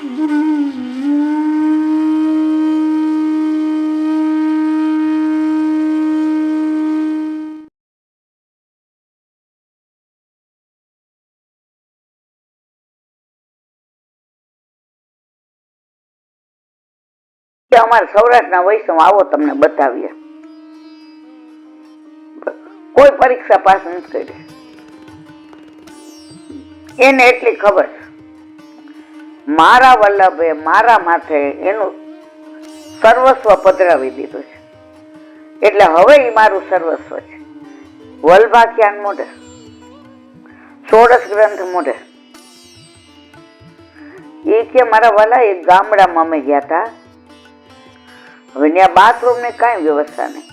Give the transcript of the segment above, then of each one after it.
અમારા સૌરાષ્ટ્રના વૈષ્ણવ આવો તમને બતાવીએ. કોઈ પરીક્ષા પાસ નથી કરી, એને એટલી ખબર મારા વલ્લભે મારા માથે એનું સર્વસ્વ પધરાવી દીધું છે, એટલે હવે એ મારું સર્વસ્વ છે. વલ્ભાખ્યાન મોઢે, 16 ગ્રંથ મોઢે. એ કે મારા વાલા એક ગામડામાં અમે ગયા હતા. હવે ત્યાં બાથરૂમ ની કઈ વ્યવસ્થા નહીં,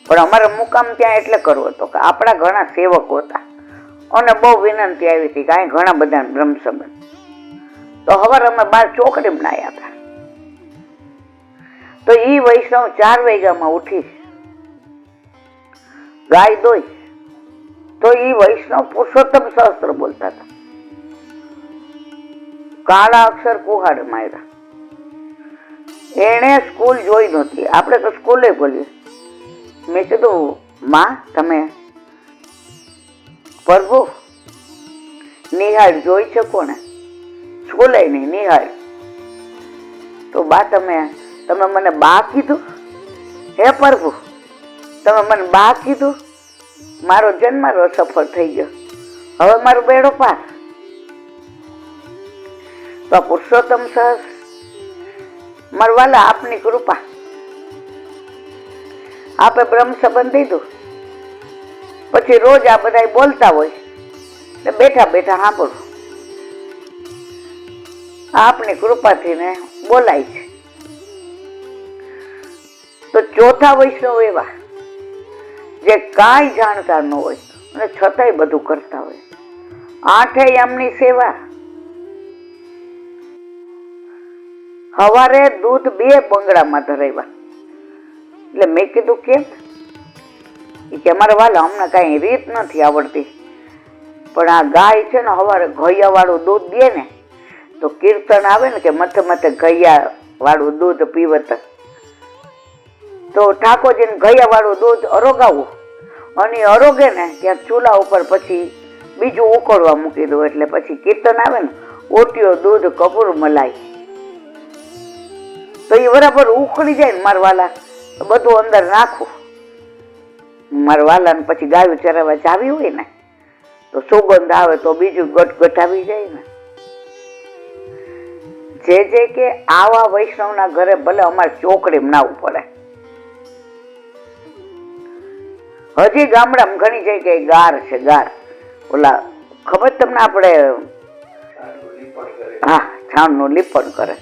પણ અમારો મુકામ ત્યાં એટલે કરવો હતો કે આપણા ઘણા સેવકો હતા અને બહુ વિનંતી આવી હતી કે અહીં ઘણા બધા બ્રહ્મ સંબંધ. તો હવે અમે 12 ચોકડી બનાવ્યા હતા. તો એ વૈષ્ણવ 4 વાગ્યામાં ઉઠી ગાય દોઈ, તો એ વૈષ્ણવ પુરુષોત્તમ સહસ્ત્ર બોલતા હતા. કાળા અક્ષર કુહાડ માર્યા. એને સ્કૂલ જોઈ નહોતી, આપણે તો સ્કૂલે બોલીએ. મેં કીધું માં તમે પ્રભુ નિહાળ જોઈ શકો ને? સ્કૂલે નહીં, નિહાળ. તો બા તમે મને બા કીધું? હે પ્રભુ તમે મને બા કીધું? મારો જન્મ સફળ થઈ ગયો, હવે મારો બેડો પાર. તો પુરુષોત્તમ સહસ્ત્ર મરવાલા આપની કૃપા, આપે બ્રહ્મ સંબંધ દીધું. પછી રોજ આ બધા બોલતા હોય એટલે બેઠા બેઠા સાંભળો. આપની કૃપાથી ને બોલાય છે. તો ચોથા વૈષ્ણવ એવા જે કાંઈ જાણતા ન હોય અને છતાંય બધું કરતા હોય. 8 એમની સેવા. સવારે દૂધ 2 બંગડામાં ધરાવ્યા. એટલે મેં કીધું કેમ? કે અમારે વાલા અમને કઈ રીત નથી આવડતી, પણ આ ગાય છે ને સવારે ઘૈયા વાળું દૂધ દે ને તો કીર્તન આવે ને કે મથે મથે ઘૈયા વાળું દૂધ પીવત. તો ઠાકોરજીને ઘૈયા વાળું દૂધ અરોગાવું અને અરોગે ને ત્યાં ચૂલા ઉપર પછી બીજું ઉકળવા મૂકી દઉં. એટલે પછી કીર્તન આવે ને ઓટીઓ દૂધ કપૂર મલાઈ, તો એ બરાબર ઉકળી જાય ને મારા વાલા બધું અંદર નાખું. મારા વાલાને પછી ગાયું ચરાવવા જાવી હોય ને તો સુગંધ આવે તો બીજું ગટગટ આવી જાય ને. જે કે આવા વૈષ્ણવના ઘરે ભલે અમારે ચોકડી બનાવવું પડે. હજી ગામડામાં ઘણી જગ્યાએ ગાર છે, ગાર. ઓલા ખબર તમને આપણે હા છાણનું લીપણ કરે.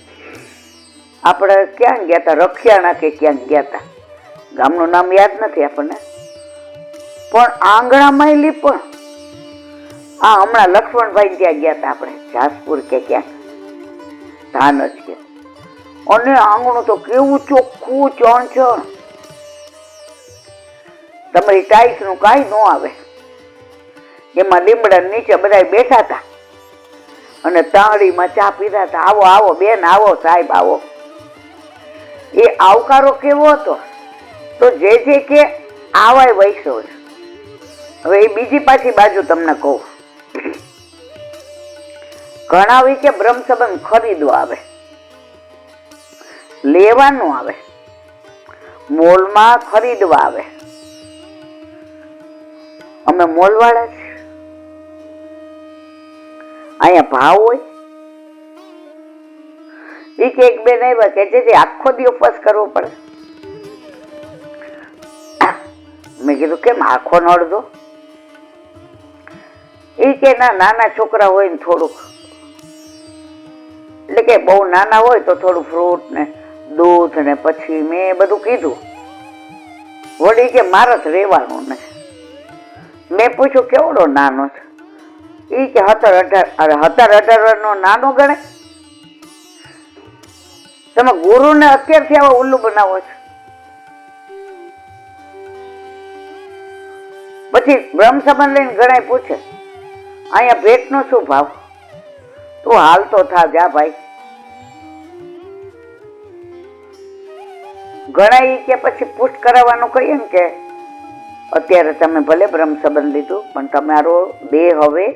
આપણે ક્યાં ગયા હતા? રખિયાણા કે ક્યાંક ગયા હતા, ગામનું નામ યાદ નથી આપણને, પણ આંગણામાં લીપણ. હા હમણાં લક્ષ્મણભાઈ ત્યાં ગયા હતા આપણે, જાસપુર કે ક્યાંક, ધાન જ કે. અને આંગણું તો કેવું ચોખ્ખું, ચણચણ. તમારી ટાઈસ નું કાંઈ ન આવે. એમાં લીમડા નીચે બધા બેઠા હતા અને તાળીમાં ચા પીતા હતા. આવો આવો બેન, આવો સાહેબ, આવો. એ આવકારો કેવો હતો? તો જે કે આવાય વૈષ્ણવ. હવે એ બીજી પાછી બાજુ તમને કહું. ઘણા હોય કે બ્રહ્મ સંબંધ ખરીદવા આવે, લેવાનું આવે, મોલમાં ખરીદવા આવે. અમે મોલવાળા છે, અહીંયા ભાવ હોય. એક બેન આવ્યા કે જે આખો દી ઉપવાસ કરવો પડે. મેં કીધું કેમ આખો ન અડધો? એ કે ના નાના છોકરા હોય ને થોડુંક, એટલે કે બહુ નાના હોય તો થોડું ફ્રૂટ ને દૂધ ને પછી મેં બધું કીધું. વળી કે મારે જ રહેવાનું ને. મેં પૂછ્યું કેવડો નાનો છે? એ કે 17-18 વર્ષનો નાનો ગણે? તમે ગુરુને અત્યારથી આવા ઉલ્લુ બનાવો છો. પછી બ્રહ્મ સંબંધ લઈને ઘણા પૂછે અહીંયા ભેટનો શું ભાવ? તું હાલતો થા જા ભાઈ. ઘણા ઈ કે પછી પુષ્ટ કરાવવાનું કહીએ ને કે અત્યારે તમે ભલે બ્રહ્મ સંબંધ લીધું પણ તમારો દેહ હવે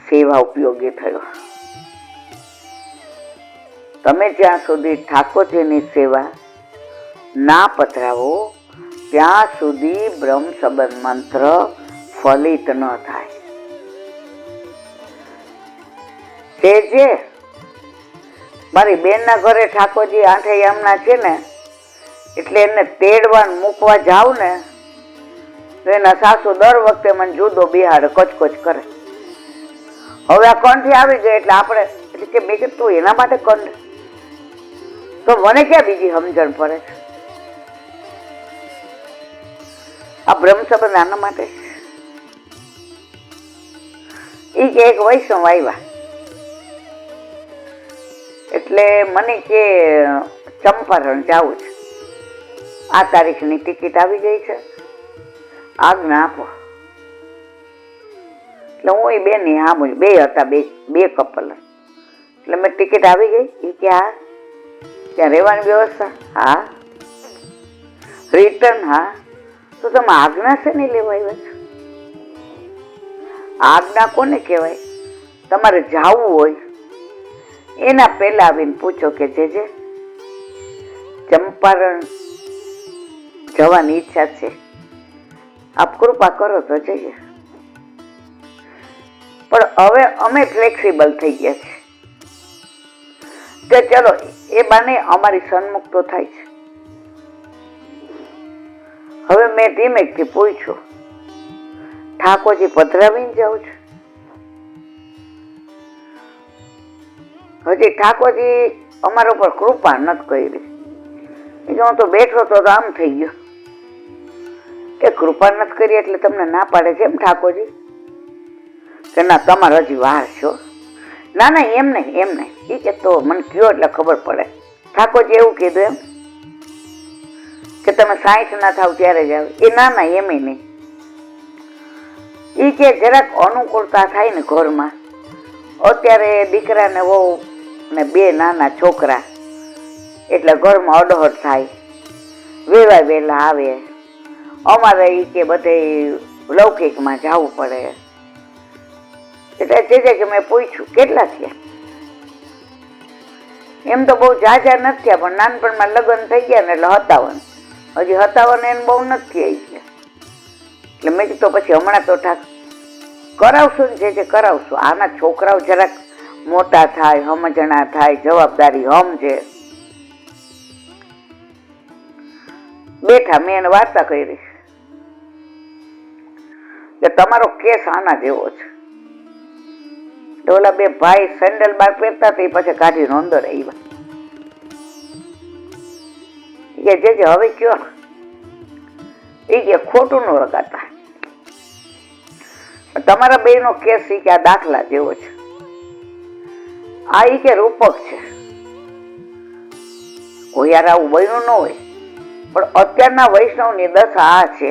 સેવા ઉપયોગી થયો. તમે જ્યાં સુધી ઠાકોરજીની સેવા ના પધરાવો ત્યાં સુધી બ્રહ્મ સંબંધ મંત્ર ફલિત ન થાય. જે મારી બેનના ઘરે ઠાકોરજી આઠે યામના છે ને, એટલે એને તેડવા મૂકવા જાવ ને તો એના સાસુ દર વખતે મને જુદો બિહાડે, કચકચ કરે. હવે આ કંઠી આવી ગઈ એટલે આપણે એટલે કે મેં કીધું તું એના માટે કંઠ, તો મને ક્યાં બીજી સમજણ પડે છે. આ બ્રહ્મ સંબંધ આના માટે. એ કે એક વૈષ્ણવ આવ્યા એટલે મને કે ચંપારણ જવું છે, આ તારીખની ટિકિટ આવી ગઈ છે, આજ્ઞા આપો. એટલે હું એ બેન ની હા બે હતા, બે કપલ. એટલે મેં ટિકિટ આવી ગઈ. એ કે હા. ત્યાં રહેવાની વ્યવસ્થા? હા. રિટર્ન? હા. તો તમે આજ્ઞા છે ને લેવા આવ્યા છો? આજ્ઞા કોને કહેવાય? તમારે જાવું હોય એના પહેલા આવીને પૂછો કે જે ચંપારણ જવાની ઈચ્છા છે, આપ કૃપા કરો તો જઈએ. પણ હવે અમે ફ્લેક્સિબલ થઈ ગયા છે કે ચલો એ બાને અમારી સન્મુખ તો થાય છે. હવે મેં ધીમેકથી પૂછ્યું, ઠાકોરજી પધરાવીને જાઉં છું? હજી ઠાકોરજી અમારા ઉપર કૃપા નથી કરી. હું તો બેઠો તો આમ થઈ ગયો કે કૃપા નથી કરી એટલે તમને ના પાડે છે એમ ઠાકોરજી? કે ના તમારે હજી વાર છો. ના ના એમ નહીં. એ કે તો મને કયો એટલે ખબર પડે. ઠાકોરજી એવું કીધું એમ કે તમે 60 ના થાવ ત્યારે જ આવે? એ ના એમ નહીં. એ કે જરાક અનુકૂળતા થાય ને ઘરમાં, અત્યારે દીકરાને વહુ ને 2 નાના છોકરા, એટલે ઘરમાં અડહડ થાય, વેલા વેલા આવે. અમારે એ કે બધે લૌકિકમાં જવું પડે. એટલે જે કે મેં પૂછ્યું કેટલા થયા? એમ તો બહુ જાજા નથી થયા, પણ નાનપણમાં લગ્ન થઈ ગયા ને એટલે 57. હજી 57 એને બહુ નથી થઈ ગયા. એટલે મેં કીધું પછી હમણાં તો કરાવશું ને જે કરાવશું. આના છોકરાઓ જરાક મોટા થાય, સમજણા થાય, જવાબદારી સમજે. બેઠા મેં એને વાર્તા કરી કે તમારો કેસ આના જેવો છે. ઓલા 2 ભાઈ સેન્ડલ બાર પહેરતા તે પછી કાઢીને અંદર આવ્યા. જે હવે કયો? એ કે ખોટું ન લગાતા, તમારા 2 નો કેસ કે આ દાખલા જેવો છે. આ ઈ કે રૂપક છે, કોઈ યાર આવું બન્યું ન હોય. પણ અત્યારના વૈષ્ણવની દશા આ છે